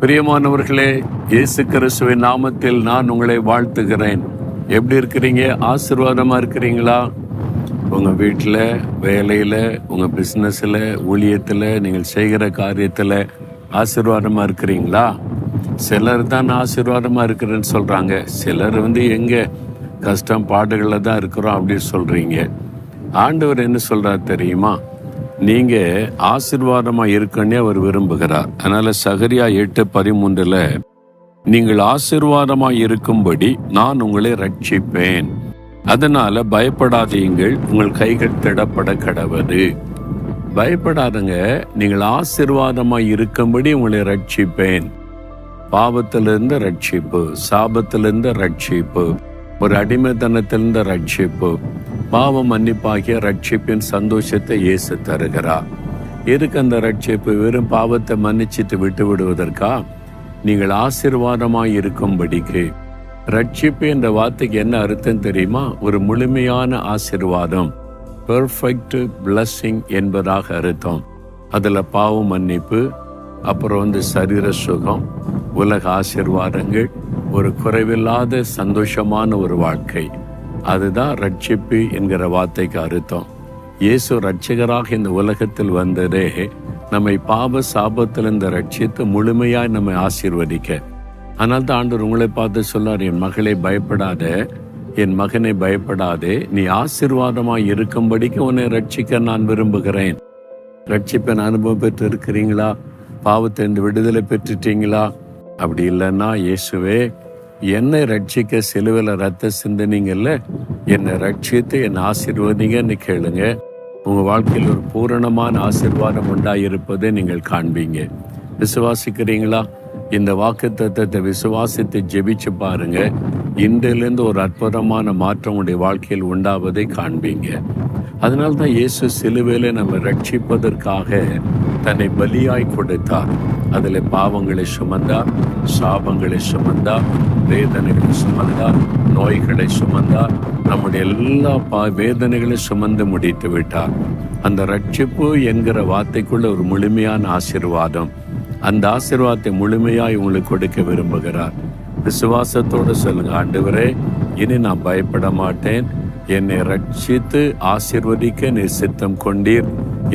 பிரியமானவர்களே, இயேசு கிறிஸ்துவின் நாமத்தில் நான் உங்களை வாழ்த்துகிறேன். எப்படி இருக்கிறீங்க? ஆசீர்வாதமா இருக்கிறீங்களா? உங்க வீட்டில், வேலையில, உங்க பிசினஸ்ல, ஊழியத்துல, நீங்கள் செய்கிற காரியத்துல ஆசீர்வாதமா இருக்கிறீங்களா? சிலர் தான் ஆசீர்வாதமா இருக்கிறேன்னு சொல்றாங்க. சிலர் எங்க கஷ்டம் பாடுகளில் தான் இருக்கிறோம் அப்படின்னு சொல்றீங்க. ஆண்டவர் என்ன சொல்றாரு தெரியுமா? நீங்க ஆசீர்வாதமா இருக்கன்னே அவர் விரும்புகிறார். அதனால சகரியா 8:13 நீங்கள் ஆசீர்வாதமா இருக்கும்படி நான் உங்களை ரட்சிப்பேன், அதனால பயப்படாதீங்கள், உங்கள் கைகள் திடப்பட கடவது. பயப்படாதங்க, நீங்கள் ஆசீர்வாதமா இருக்கும்படி உங்களை ரட்சிப்பேன். பாவத்திலிருந்து ரட்சிப்பு, சாபத்திலிருந்து ரட்சிப்பு, ஒரு அடிமைத்தனத்திலிருந்து ரட்சிப்பு, பாவ மன்னிப்பாகிய ரட்சிப்பின் சந்தோஷத்தை இயேசு தருகிறார். எதுக்கு அந்த ரட்சிப்பு? வெறும் பாவத்தை மன்னிச்சிட்டு விட்டு விடுவதற்கா? நீங்கள் ஆசீர்வாதமாய் இருக்கும்படிக்கு. ரட்சிப்பு என்ற வார்த்தைக்கு என்ன அர்த்தம் தெரியுமா? ஒரு முழுமையான ஆசீர்வாதம், பெர்ஃபெக்ட் பிளஸ்ஸிங் என்பதாக அர்த்தம். அதுல பாவ மன்னிப்பு, அப்புறம் சரீர சுகம், உலக ஆசீர்வாதங்கள், ஒரு குறைவில்லாத சந்தோஷமான ஒரு வாழ்க்கை. அதுதான் ரட்சிப்பு என்கிற வார்த்தைக்கு அர்த்தம். இயேசு ரட்சகராக இந்த உலகத்தில் வந்ததே நம்மை பாவ சாபத்திலிருந்து ரட்சித்து முழுமையாய் நம்மை ஆசீர்வதிக்க. ஆனால் தான் ஆண்டவர் உங்களை பார்த்து சொல்லார், என் மகளே பயப்படாத, என் மகனை பயப்படாதே, நீ ஆசீர்வாதமாய் இருக்கும்படிக்கு உன்னை ரட்சிக்க நான் விரும்புகிறேன். ரட்சிப்பின் அனுபவம் பெற்று இருக்கிறீங்களா? பாவத்திலிருந்து விடுதலை பெற்றுட்டீங்களா? அப்படி இல்லைன்னா, இயேசுவே என்னை ரட்சிக்க சிலுவையில ரத்த சிந்தினீங்கல்ல, என்னை ரட்சித்து என்னை ஆசீர்வதிங்கன்னு கேளுங்க. உங்க வாழ்க்கையில் ஒரு பூரணமான ஆசீர்வாதம் உண்டாயிருப்பதை நீங்கள் காண்பீங்க. விசுவாசிக்கிறீங்களா? இந்த வாக்குத்தத்தத்தை விசுவாசித்து ஜெபிச்சு பாருங்க. இன்றிலிருந்து ஒரு அற்புதமான மாற்றம் உங்களுடைய வாழ்க்கையில் உண்டாவதை காண்பீங்க. அதனால்தான் இயேசு சிலுவையில நம்ம ரட்சிப்பதற்காக தன்னை பலியாய் கொடுத்தார். அதில் பாவங்களை சுமந்தார், சாபங்களை சுமந்தார், வேதனைகளை சுமந்தார், நோய்களை சுமந்தார், நம்முடைய எல்லா வேதனைகளை சுமந்து முடித்து விட்டார். அந்த ரட்சிப்பு என்கிற வார்த்தைக்குள்ள ஒரு முழுமையான ஆசீர்வாதம். அந்த ஆசீர்வாதத்தை முழுமையாய் உங்களுக்கு கொடுக்க விரும்புகிறார். விசுவாசத்தோடு சொல்லுங்க, ஆண்டவரே, இனி நான் பயப்பட மாட்டேன், என்னை ரட்சித்து ஆசீர்வதிக்க நீர் சித்தம் கொண்டீர்,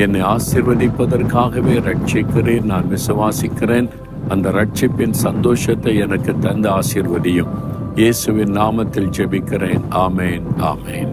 என்னை ஆசீர்வதிப்பதற்காகவே ரட்சிக்கிறேன், நான் விசுவாசிக்கிறேன், அந்த ரட்சிப்பின் சந்தோஷத்தை எனக்கு தந்து ஆசீர்வதியும். இயேசுவின் நாமத்தில் ஜெபிக்கிறேன். ஆமேன், ஆமேன்.